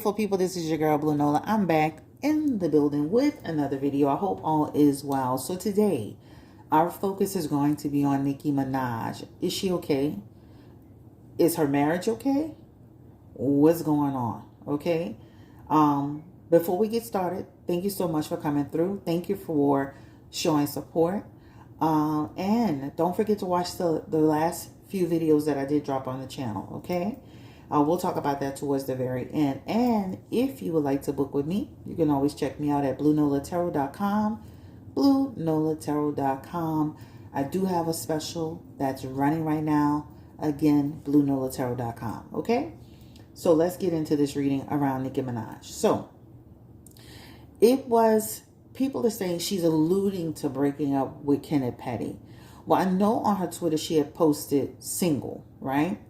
beautiful people, this is your girl Blue Nola. I'm back in the building with another video. I hope all is well. So today, our focus is going to be on Nicki Minaj. Is she okay? Is her marriage okay? What's going on? Okay. Before we get started, thank you so much for coming through. Thank you for showing support. And don't forget to watch the last few videos that I did drop on the channel. Okay. We'll talk about that towards the very end. And if you would like to book with me, you can always check me out at BlueNolaTarot.com. BlueNolaTarot.com. I do have a special that's running right now. Again, BlueNolaTarot.com. Okay? So let's get into this reading around Nicki Minaj. So, people are saying she's alluding to breaking up with Kenneth Petty. Well, I know on her Twitter she had posted single, right?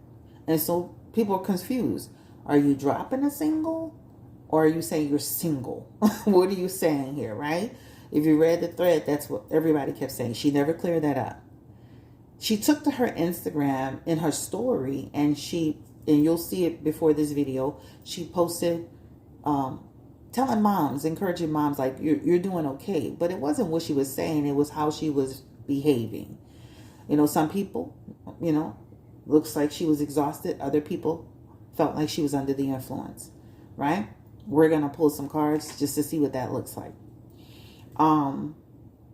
And so people are confused. Are you dropping a single? Or are you saying you're single? What are you saying here, right? If you read the thread, that's what everybody kept saying. She never cleared that up. She took to her Instagram in her story, and you'll see it before this video, she posted telling moms, encouraging moms, like, you're doing okay. But it wasn't what she was saying. It was how she was behaving. You know, some people, looks like she was exhausted. Other people felt like she was under the influence, right? We're going to pull some cards just to see what that looks like. And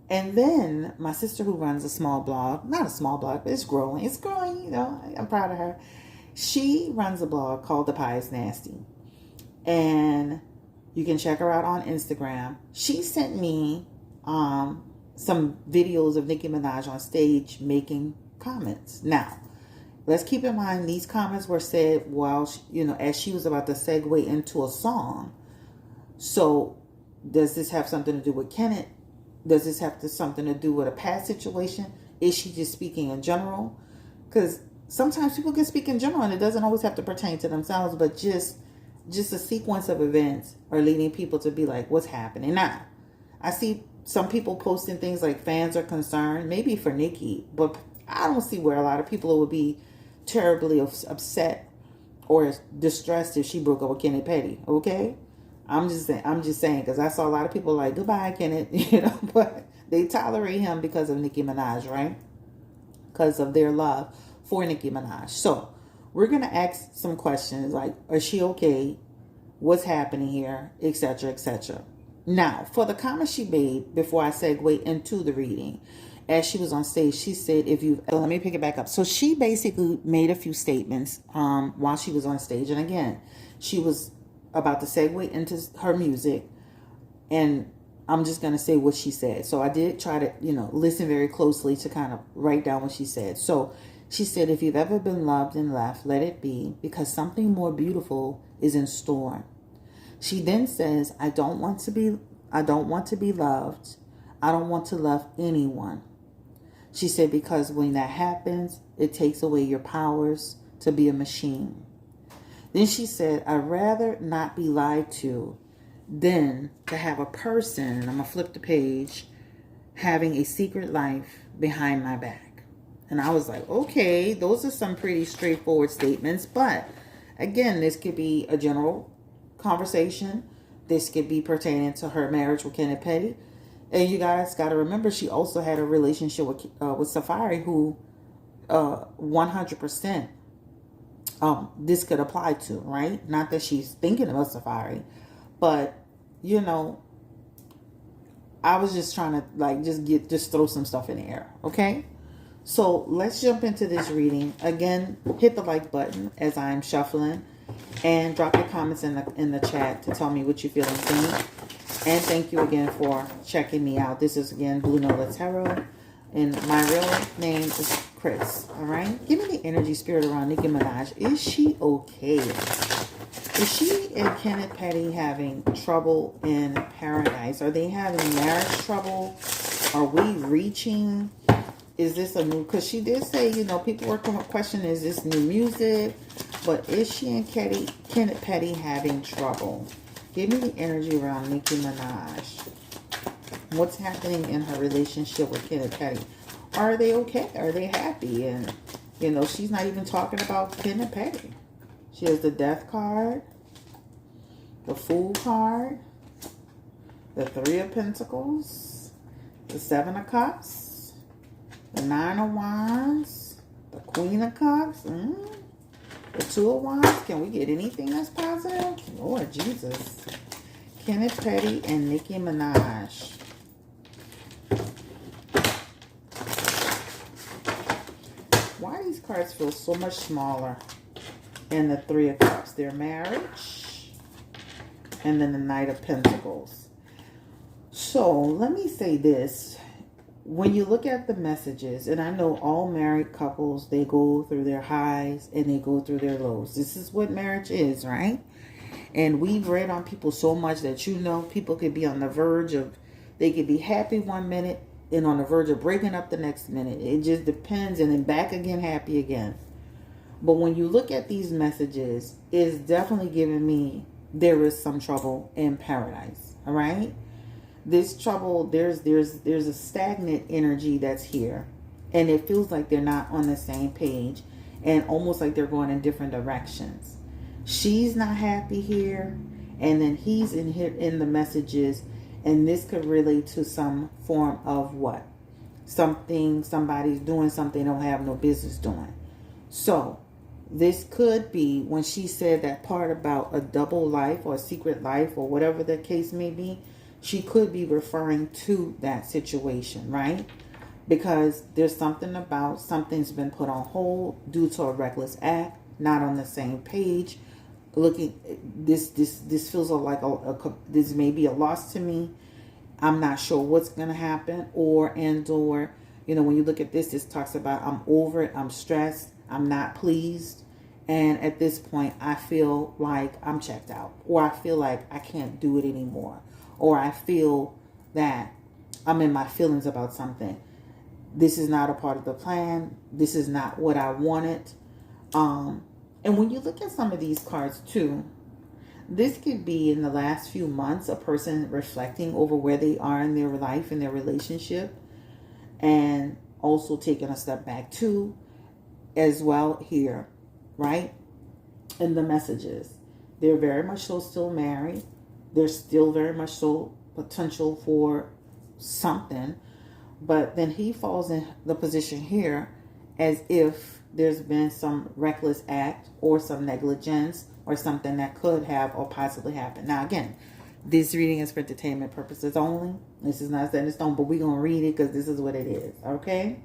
then my sister, who runs a small blog, not a small blog, but it's growing, I'm proud of her. She runs a blog called The Pie is Nasty. And you can check her out on Instagram. She sent me some videos of Nicki Minaj on stage making comments. Now, let's keep in mind these comments were said while, as she was about to segue into a song. So does this have something to do with Kenneth? Does this have something to do with a past situation? Is she just speaking in general? Because sometimes people can speak in general and it doesn't always have to pertain to themselves, but just a sequence of events are leading people to be like, what's happening now? I see some people posting things like fans are concerned, maybe for Nicki, but I don't see where a lot of people would be terribly upset or distressed if she broke up with Kenneth Petty. Okay, I'm just saying because I saw a lot of people like, goodbye Kenneth, but they tolerate him because of Nicki Minaj, right? Because of their love for Nicki Minaj. So we're gonna ask some questions like, is she okay? What's happening here, etc., etc. Now, for the comment she made before I segue into the reading, as she was on stage, she said, let me pick it back up. So she basically made a few statements while she was on stage. And again, she was about to segue into her music. And I'm just going to say what she said. So I did try to, listen very closely to kind of write down what she said. So she said, if you've ever been loved and left, let it be, because something more beautiful is in store. She then says, I don't want to be loved. I don't want to love anyone. She said, because when that happens, it takes away your powers to be a machine. Then she said, I'd rather not be lied to than to have a person, and I'm going to flip the page, having a secret life behind my back. And I was like, okay, those are some pretty straightforward statements. But again, this could be a general conversation. This could be pertaining to her marriage with Kenneth Petty. And you guys got to remember, she also had a relationship with Safari, who 100% this could apply to, right? Not that she's thinking about Safari, but, I was just trying to just throw some stuff in the air, okay? So let's jump into this reading. Again, hit the like button as I'm shuffling, and drop your comments in the chat to tell me what you feel and think. And thank you again for checking me out. This is, again, Blue Nola Tarot. And my real name is Chris. All right? Give me the energy spirit around Nicki Minaj. Is she okay? Is she and Kenneth Petty having trouble in paradise? Are they having marriage trouble? Are we reaching? Is this a new... Because she did say, people were questioning, is this new music? But is she and Kenneth Petty having trouble? Give me the energy around Nicki Minaj. What's happening in her relationship with Kenneth Petty? Are they okay? Are they happy? And, she's not even talking about Kenneth Petty. She has the death card. the Fool card, the Three of Pentacles, the Seven of Cups, the Nine of Wands, the Queen of Cups, the Two of Wands. Can we get anything that's positive? Lord Jesus. Kenneth Petty and Nicki Minaj. Why these cards feel so much smaller? And the Three of Cups. Their marriage. And then the Knight of Pentacles. So, let me say this. When you look at the messages, and I know all married couples, they go through their highs and they go through their lows. This is what marriage is, right? And we've read on people so much that, you know, people could be on the verge of, they could be happy one minute and on the verge of breaking up the next minute. It just depends, and then back again, happy again. But when you look at these messages, it's definitely giving me there is some trouble in paradise. All right? This trouble, there's a stagnant energy that's here. And it feels like they're not on the same page. And almost like they're going in different directions. She's not happy here. And then he's in here in the messages. And this could relate to some form of what? Somebody's doing something they don't have no business doing. So, this could be when she said that part about a double life or a secret life or whatever the case may be. She could be referring to that situation, right? Because there's something about something's been put on hold due to a reckless act, not on the same page. Looking, this feels like this may be a loss to me. I'm not sure what's going to happen, or when you look at this talks about I'm over it, I'm stressed, I'm not pleased. And at this point, I feel like I'm checked out, or I feel like I can't do it anymore. Or I feel that I'm in my feelings about something. This is not a part of the plan. This is not what I wanted. And when you look at some of these cards too, this could be in the last few months, a person reflecting over where they are in their life, in their relationship. And also taking a step back too, as well here, right? In the messages. They're very much so still married. There's still very much so potential for something. But then he falls in the position here as if there's been some reckless act or some negligence or something that could have or possibly happen. Now, again, this reading is for entertainment purposes only. This is not set in stone, but we're going to read it because this is what it is. Okay?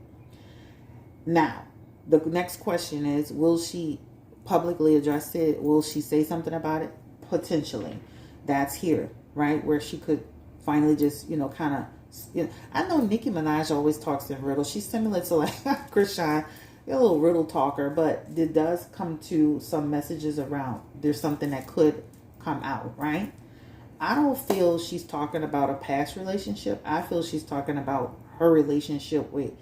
Now, the next question is, will she publicly address it? Will she say something about it? Potentially. That's here, right? Where she could finally just, kind of, I know Nicki Minaj always talks in riddles. She's similar to like Krishan, a little riddle talker, but it does come to some messages around. There's something that could come out, right? I don't feel she's talking about a past relationship. I feel she's talking about her relationship with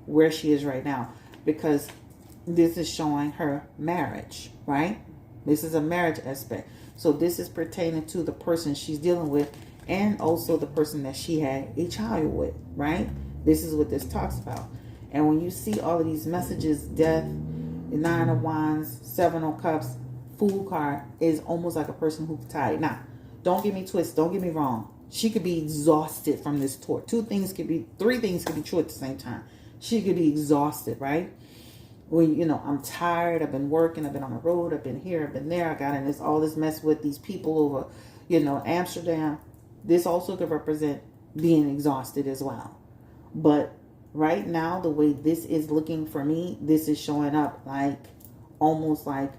where she is right now, because this is showing her marriage, right? This is a marriage aspect. So this is pertaining to the person she's dealing with and also the person that she had a child with, right? This is what this talks about. And when you see all of these messages, death, Nine of Wands, Seven of Cups, Fool card, is almost like a person who's tired. Now, don't get me twisted. Don't get me wrong. She could be exhausted from this tour. Three things could be true at the same time. She could be exhausted, right? When, I'm tired, I've been working, I've been on the road, I've been here, I've been there, I got in all this mess with these people over, Amsterdam. This also could represent being exhausted as well. But right now, the way this is looking for me, this is showing up like, almost like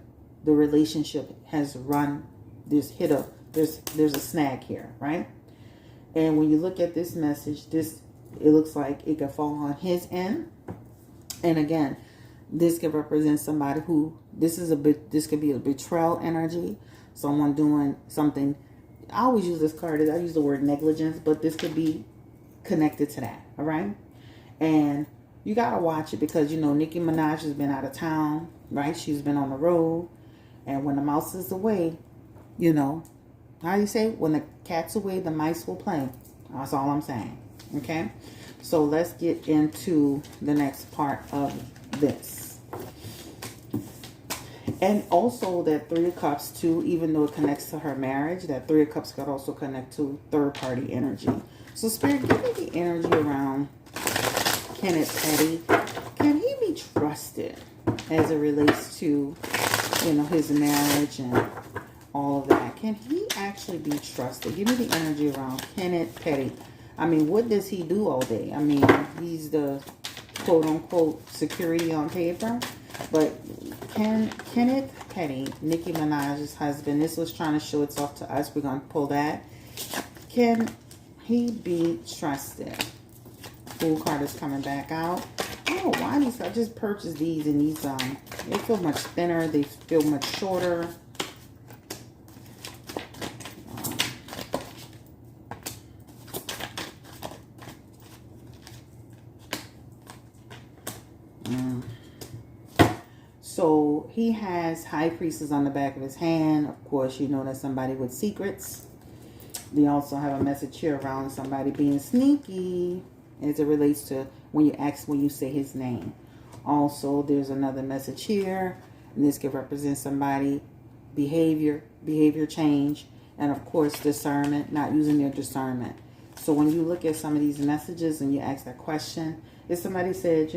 the relationship has run, there's a snag here, right? And when you look at this message, it looks like it could fall on his end. And again, this could represent somebody who, this could be a betrayal energy. Someone doing something. I always use this card, I use the word negligence, but this could be connected to that. All right. And you got to watch it because, Nicki Minaj has been out of town, right? She's been on the road. And when the mouse is away, how do you say? When the cat's away, the mice will play. That's all I'm saying. Okay. So let's get into the next part of this. And also that Three of Cups too, even though it connects to her marriage, that Three of Cups could also connect to third party energy. So Spirit, give me the energy around Kenneth Petty. Can he be trusted as it relates to, you know, his marriage and all of that? Can he actually be trusted? Give me the energy around Kenneth Petty. I mean, what does he do all day? I mean, he's the quote-unquote security on paper. But Kenneth Petty, Nicki Minaj's husband, this was trying to show itself to us. We're going to pull that. Can he be trusted? Fool card is coming back out. Oh, why these? I just purchased these, and these they feel much thinner. They feel much shorter. So he has High Priestess on the back of his hand. Of course, you know that's somebody with secrets. They also have a message here around somebody being sneaky as it relates to when you say his name. Also, there's another message here, and this could represent somebody behavior change, and of course discernment, not using their discernment. So when you look at some of these messages and you ask that question, if somebody said,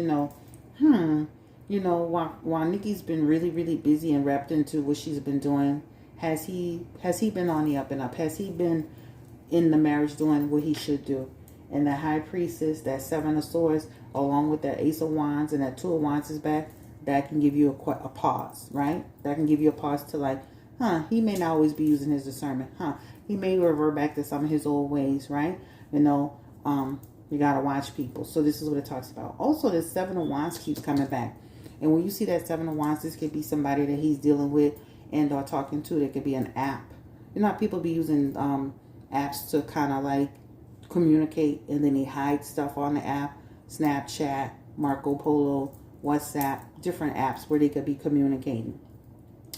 while Nicki's been really, really busy and wrapped into what she's been doing, has he been on the up and up? Has he been in the marriage doing what he should do? And the High Priestess, that Seven of Swords, along with that Ace of Wands and that Two of Wands is back, that can give you a pause, right? That can give you a pause to like, he may not always be using his discernment. He may revert back to some of his old ways, right? You got to watch people. So this is what it talks about. Also, the Seven of Wands keeps coming back. And when you see that Seven of Wands, this could be somebody that he's dealing with and or talking to. There could be an app. You know how people be using apps to kind of like communicate, and then they hide stuff on the app. Snapchat, Marco Polo, WhatsApp, different apps where they could be communicating.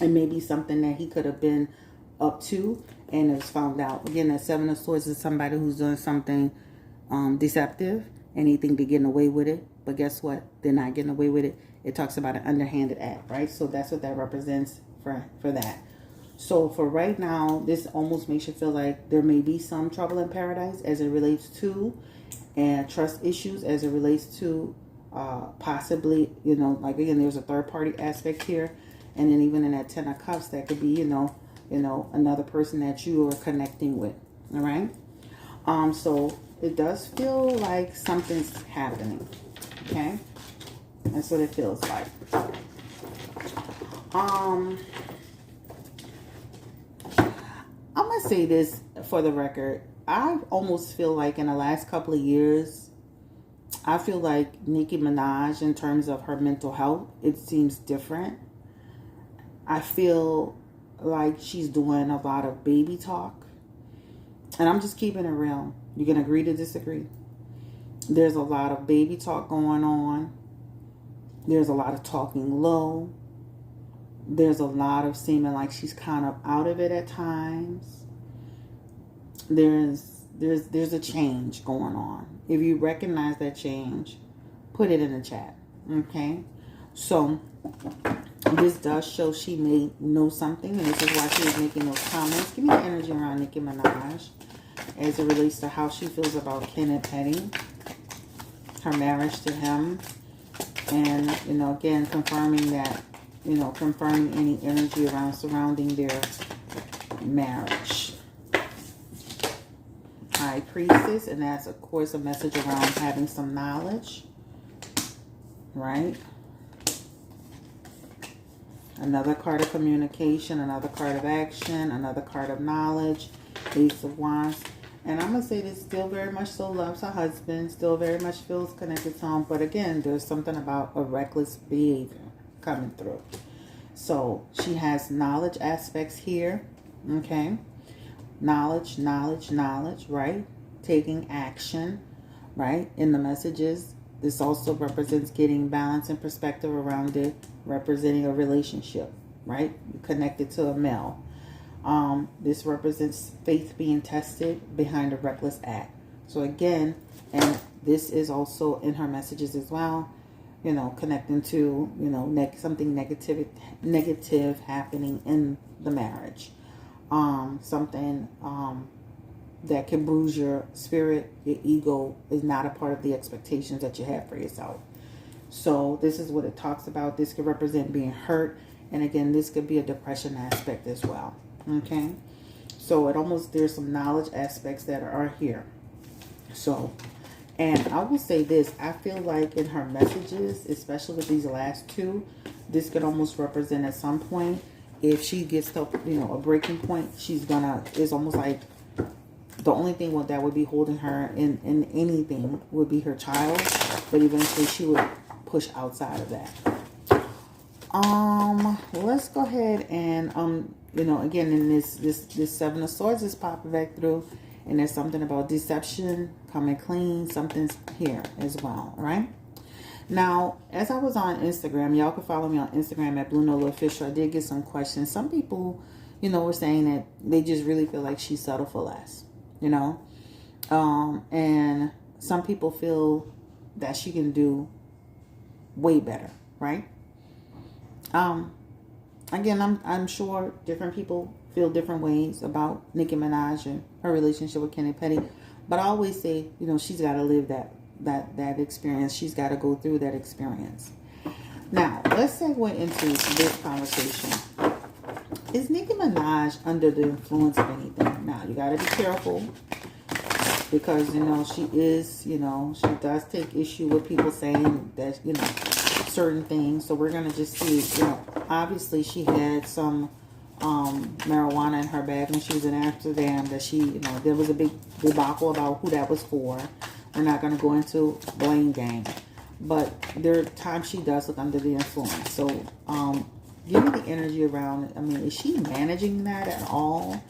And maybe something that he could have been up to and has found out. Again, that Seven of Swords is somebody who's doing something deceptive and they think they're getting away with it. But guess what? They're not getting away with it. It talks about an underhanded act, right? So that's what that represents for that. So for right now, this almost makes you feel like there may be some trouble in paradise as it relates to and trust issues as it relates to possibly, like again, there's a third party aspect here. And then even in that Ten of Cups, that could be, another person that you are connecting with. All right. So it does feel like something's happening. Okay. That's what it feels like. I'm going to say this for the record. I almost feel like in the last couple of years, I feel like Nicki Minaj, in terms of her mental health, it seems different. I feel like she's doing a lot of baby talk. And I'm just keeping it real. You can agree to disagree. There's a lot of baby talk going on. There's a lot of talking low. There's a lot of seeming like she's kind of out of it at times. There's a change going on. If you recognize that change, put it in the chat. Okay? So this does show she may know something, and this is why she is making those comments. Give me the energy around Nicki Minaj as it relates to how she feels about Kenneth Petty, her marriage to him, and, again, confirming that, confirming any energy around surrounding their marriage. High Priestess, and that's, of course, a message around having some knowledge, right? Another card of communication, another card of action, another card of knowledge, Ace of Wands. And I'm going to say this, still very much so loves her husband, still very much feels connected to him. But again, there's something about a reckless behavior coming through. So she has knowledge aspects here, okay? Knowledge, right? Taking action, right? In the messages, this also represents getting balance and perspective around it, representing a relationship, right? Connected to a male. This represents faith being tested behind a reckless act. So again, and this is also in her messages as well, connecting to, something negative happening in the marriage. Something that can bruise your spirit, your ego is not a part of the expectations that you have for yourself. So this is what it talks about. This could represent being hurt. And again, this could be a depression aspect as well. Okay. So there's some knowledge aspects that are here. So, and I will say this, I feel like in her messages, especially with these last two, this could almost represent at some point, if she gets to, a breaking point, it's almost like the only thing that would be holding her in anything would be her child. But eventually she would push outside of that. Let's go ahead and, again, in this Seven of Swords is popping back through. And there's something about deception, coming clean. Something's here as well, right? Now, as I was on Instagram, y'all can follow me on Instagram at Blue Nola Official. I did get some questions. Some people, were saying that they just really feel like she settled for less, and some people feel that she can do way better, right? Again, I'm sure different people feel different ways about Nicki Minaj and her relationship with Kenny Petty, but I always say, she's got to live that experience. She's got to go through that experience. Now, let's segue into this conversation. Is Nicki Minaj under the influence of anything? Now, you got to be careful because, she is, she does take issue with people saying that, certain things. So we're going to just see, obviously she had some marijuana in her bag when she was in Amsterdam that there was a big debacle about who that was for. We're not going to go into blame game. But there are times she does look under the influence. So, give me the energy around it. I mean, is she managing that at all?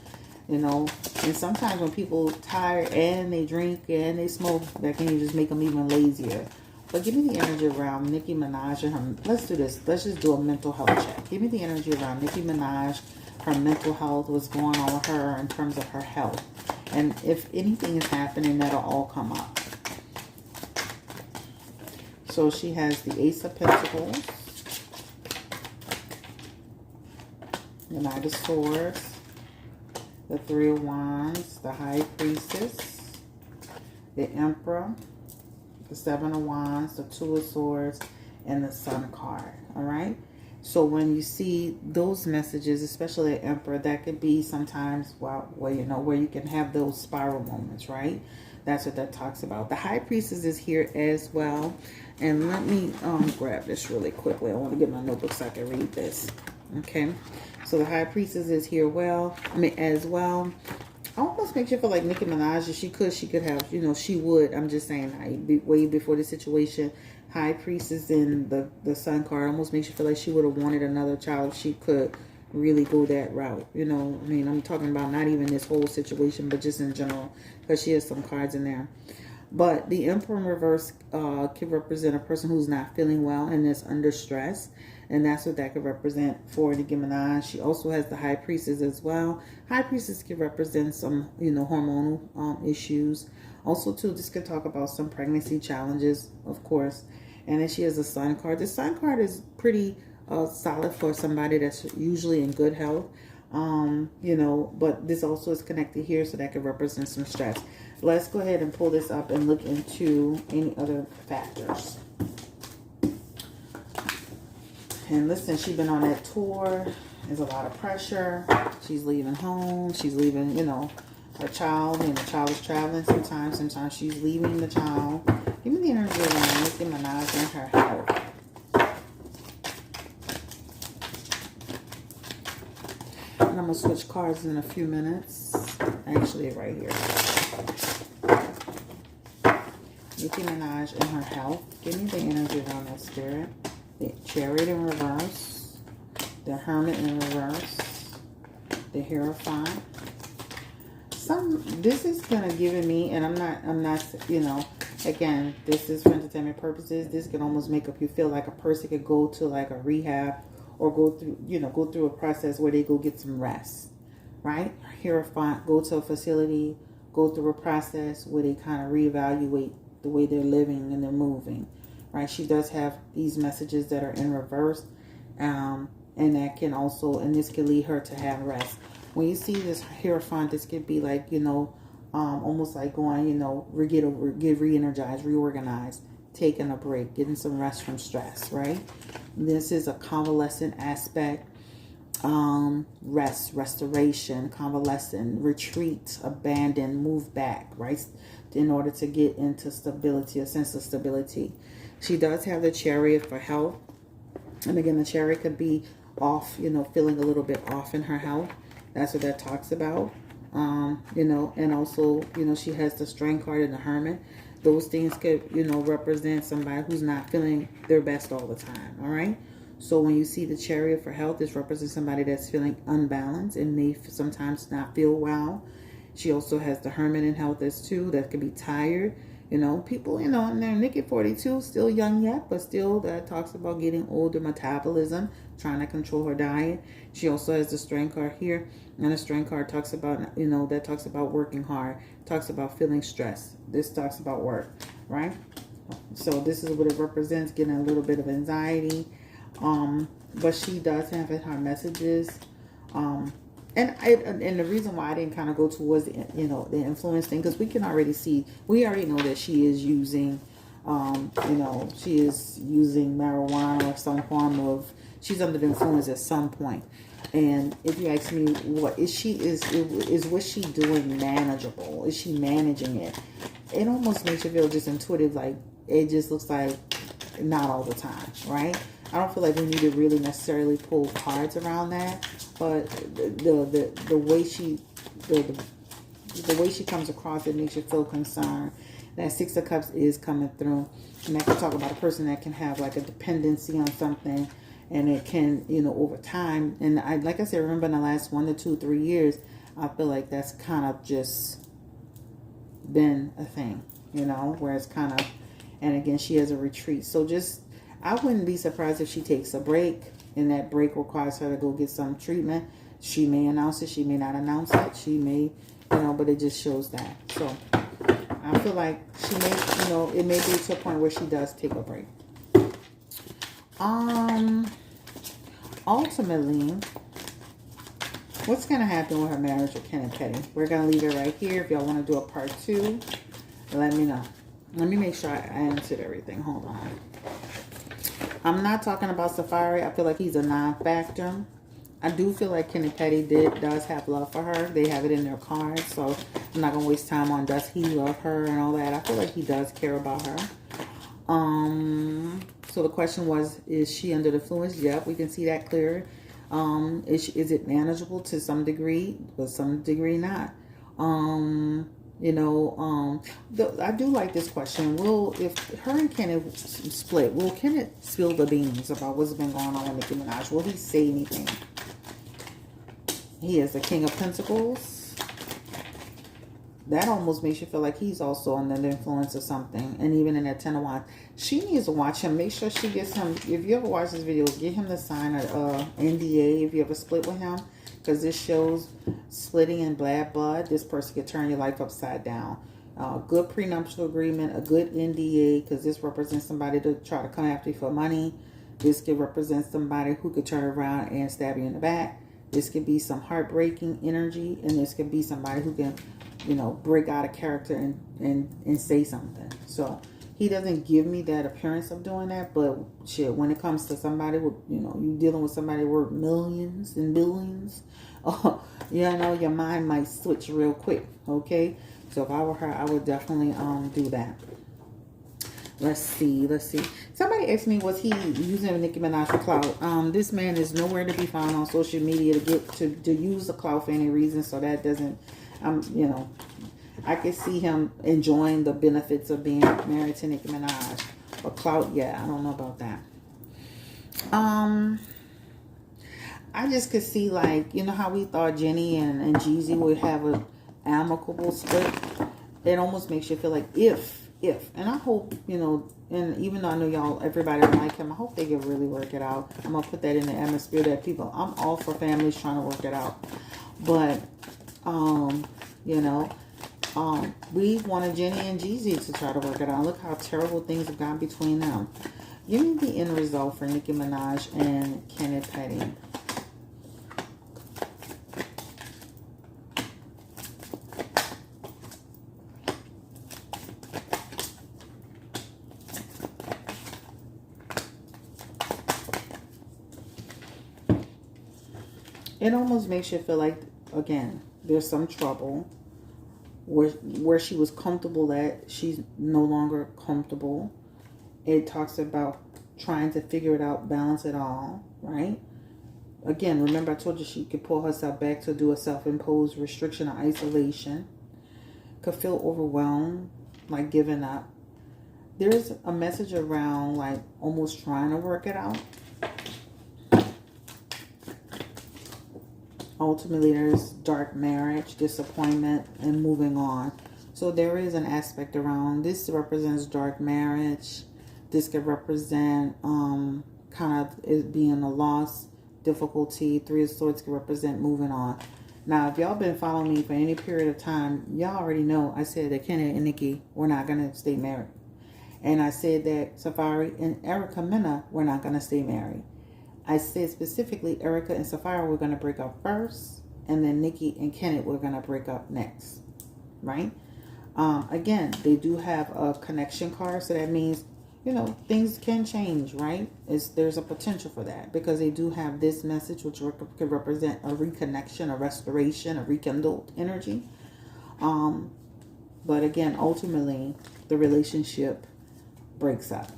And sometimes when people tired and they drink and they smoke, that can just make them even lazier. But give me the energy around Nicki Minaj and her. Let's do this. Let's just do a mental health check. Give me the energy around Nicki Minaj, her mental health, what's going on with her in terms of her health. And if anything is happening, that'll all come up. So she has the Ace of Pentacles, the Knight of Swords, the Three of Wands, the High Priestess, the Emperor, the Seven of Wands, the Two of Swords, and the Sun card. All right. So when you see those messages, especially the Emperor, that could be sometimes where you can have those spiral moments, right? That's what that talks about. The High Priestess is here as well. And let me grab this really quickly. I want to get my notebook so I can read this. Okay. So the High Priestess is here as well. I almost makes you feel like Nicki Minaj, if she could have, she would. I'm just saying, way before the situation, High Priestess in the Sun card almost makes you feel like she would have wanted another child if she could really go that route. I'm talking about not even this whole situation, but just in general, because she has some cards in there. But the Emperor in reverse can represent a person who's not feeling well and is under stress. And that's what that could represent for Nicki Minaj. She also has the High Priestess as well. High Priestess could represent some, hormonal issues. Also, too, this could talk about some pregnancy challenges, of course. And then she has the Sun card. The Sun card is pretty solid for somebody that's usually in good health. But this also is connected here, so that could represent some stress. Let's go ahead and pull this up and look into any other factors. And listen, she's been on that tour. There's a lot of pressure. She's leaving home. She's leaving, her child. And the child is traveling sometimes. Sometimes she's leaving the child. Give me the energy around Nicki Minaj and her health. And I'm going to switch cards in a few minutes. Actually, right here. Nicki Minaj and her health. Give me the energy around that spirit. The Chariot in reverse, the Hermit in reverse, the Hierophant. This is gonna give me, and I'm not, again, this is for entertainment purposes. This can almost make you feel like a person could go to like a rehab or go through a process where they go get some rest, right? Hierophant, go to a facility, go through a process where they kind of reevaluate the way they're living and they're moving. right? She does have these messages that are in reverse. And that can also, and this can lead her to have rest. When you see this Hierophant, this could be like, almost like going, get re-energized, reorganized, taking a break, getting some rest from stress, right? This is a convalescent aspect. Restoration, convalescent, retreat, abandon, move back, right? In order to get into stability, a sense of stability. She does have the Chariot for health. And again, the Chariot could be off, feeling a little bit off in her health. That's what that talks about. And also, she has the Strength card and the Hermit. Those things could, represent somebody who's not feeling their best all the time. All right. So when you see the Chariot for health, this represents somebody that's feeling unbalanced and may sometimes not feel well. She also has the Hermit in health as too. That could be tired. People, and they're Nicki 42, still young yet, but still that talks about getting older, metabolism, trying to control her diet. She also has the Strength card here, and the Strength card talks about, that talks about working hard, talks about feeling stressed. This talks about work, right? So this is what it represents, getting a little bit of anxiety. But she does have in her messages, and the reason why I didn't kind of go towards the influence thing, because we already know that she is using, she is using marijuana or some form of, she's under the influence at some point. And if you ask me, what is what she doing manageable? Is she managing it? It almost makes you feel just intuitive, like it just looks like not all the time, right? I don't feel like we need to really necessarily pull cards around that, but the way she comes across, it makes you feel concerned. That Six of Cups is coming through, and that can talk about a person that can have like a dependency on something, and it can, over time. And like I said, remember in the last 1 to 2, 3 years, I feel like that's kind of just been a thing, where it's kind of, and again, she has a retreat. So I wouldn't be surprised if she takes a break, and that break requires her to go get some treatment. She may announce it, she may not announce it, she may, but it just shows that. So I feel like she may, it may be to a point where she does take a break. Ultimately, what's going to happen with her marriage with Kenneth Petty? We're going to leave it right here. If y'all want to do a part 2, let me know. Let me make sure I answered everything. Hold on. I'm not talking about Safari. I feel like he's a non-factor. I do feel like Kenneth Petty does have love for her. They have it in their cards, so I'm not going to waste time on does he love her and all that. I feel like he does care about her. So the question was, is she under the influence? Yep, we can see that clear. Is it manageable to some degree, but some degree not? I do like this question. If her and Kenneth split, will Kenneth spill the beans about what's been going on with Nicki Minaj? Will he say anything? He is the King of Pentacles. That almost makes you feel like he's also under the influence of something. And even in that 10 of Wands, she needs to watch him. Make sure she gets him. If you ever watch this video, get him to sign a NDA if you ever split with him. Because this shows splitting in bad blood. This person could turn your life upside down. Good prenuptial agreement, a good NDA, because this represents somebody to try to come after you for money. This could represent somebody who could turn around and stab you in the back. This could be some heartbreaking energy, and this could be somebody who can, break out of character and say something. So he doesn't give me that appearance of doing that, but shit, when it comes to somebody with, you dealing with somebody worth millions and billions, your mind might switch real quick, okay? So if I were her, I would definitely do that. Let's see. Somebody asked me, was he using Nicki Minaj for clout? This man is nowhere to be found on social media to use the clout for any reason, so that doesn't, I could see him enjoying the benefits of being married to Nicki Minaj. But clout, yeah, I don't know about that. I just could see, like, how we thought Jenny and Jeezy would have an amicable split. It almost makes you feel like if, and I hope, and even though I know y'all, everybody don't like him, I hope they can really work it out. I'm going to put that in the atmosphere that I'm all for families trying to work it out. But, We wanted Jenny and Jeezy to try to work it out. Look how terrible things have gone between them. Give me the end result for Nicki Minaj and Kenneth Petty. It almost makes you feel like, again, there's some trouble. Where she was comfortable at, she's no longer comfortable. It talks about trying to figure it out, balance it all, right? Again, remember I told you she could pull herself back to do a self-imposed restriction or isolation. Could feel overwhelmed, like giving up. There's a message around like almost trying to work it out. Ultimately, there's dark marriage, disappointment, and moving on. So there is an aspect around this represents dark marriage. This could represent kind of it being a loss, difficulty. Three of Swords could represent moving on. Now, if y'all been following me for any period of time, y'all already know I said that Kenneth and Nicki were not going to stay married. And I said that Safari and Erica Mena were not going to stay married. I said specifically Erica and Sapphire were going to break up first, and then Nicki and Kenneth were going to break up next, right? Again, they do have a connection card, so that means, you know, things can change, right? There's a potential for that because they do have this message, which could represent a reconnection, a restoration, a rekindled energy. But again, ultimately, the relationship breaks up.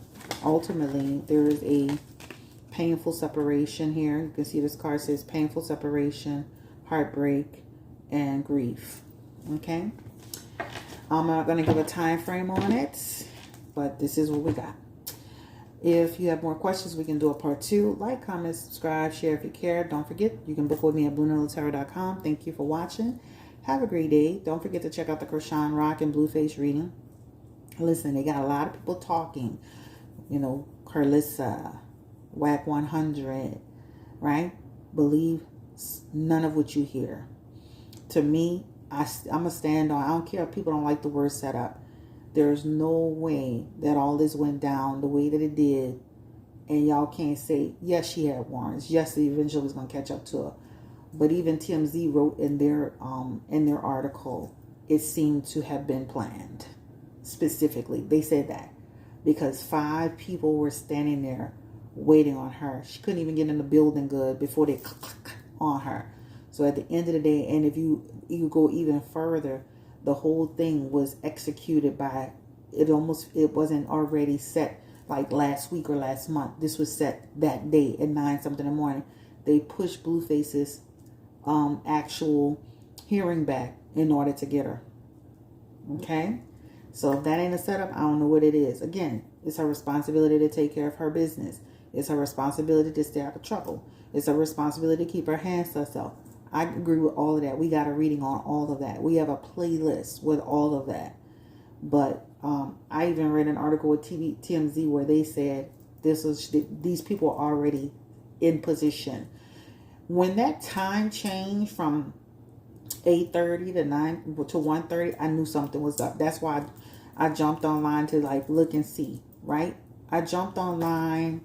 Ultimately, there is a painful separation here. You can see this card says painful separation, heartbreak, and grief. Okay. I'm not going to give a time frame on it, but this is what we got. If you have more questions, we can do a part 2. Like, comment, subscribe, share if you care. Don't forget, you can book with me at BlueNileTarot.com. Thank you for watching. Have a great day. Don't forget to check out the Krishan Rock and Blueface reading. Listen, they got a lot of people talking. You know, Carlissa, WAC 100, right? Believe none of what you hear. To me, I'm going to stand on, I don't care if people don't like the word setup. There's no way that all this went down the way that it did. And y'all can't say, yes, she had warrants. Yes, the eventually was going to catch up to her. But even TMZ wrote in their article, it seemed to have been planned. Specifically, they said that. Because 5 people were standing there waiting on her. She couldn't even get in the building good before they click on her. So at the end of the day, and if you go even further, the whole thing was executed by, it wasn't already set like last week or last month. This was set that day at 9 something in the morning. They pushed Blueface's actual hearing back in order to get her. Okay? So if that ain't a setup, I don't know what it is. Again, it's her responsibility to take care of her business. It's her responsibility to stay out of trouble. It's her responsibility to keep her hands to herself. I agree with all of that. We got a reading on all of that. We have a playlist with all of that. But I even read an article with TMZ where they said these people are already in position. When that time changed from 8:30 to 1:30, I knew something was up. That's why I jumped online to like look and see, right? I jumped online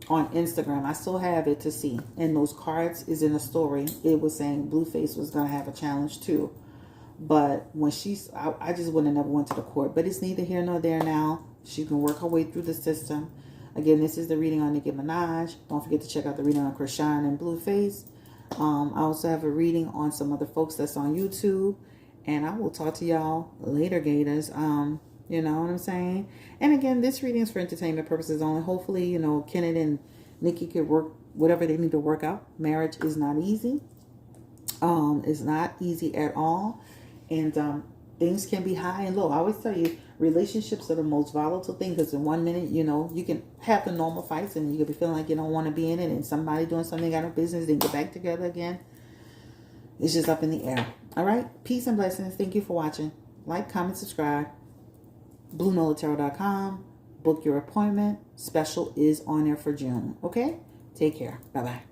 on Instagram. I still have it to see. And those cards is in the story. It was saying Blueface was going to have a challenge too. But when I just would have never went to the court. But it's neither here nor there now. She can work her way through the system. Again, this is the reading on Nicki Minaj. Don't forget to check out the reading on Krishan and Blueface. I also have a reading on some other folks that's on YouTube. And I will talk to y'all later, Gators. You know what I'm saying? And again, this reading is for entertainment purposes only. Hopefully, you know, Kenneth and Nicki could work whatever they need to work out. Marriage is not easy. It's not easy at all. And things can be high and low. I always tell you, relationships are the most volatile thing. Because in 1 minute, you know, you can have the normal fights and you can be feeling like you don't want to be in it. And somebody doing something got no business, then get back together again. It's just up in the air. All right? Peace and blessings. Thank you for watching. Like, comment, subscribe. BlueNileTarot.com. Book your appointment. Special is on there for June. Okay? Take care. Bye-bye.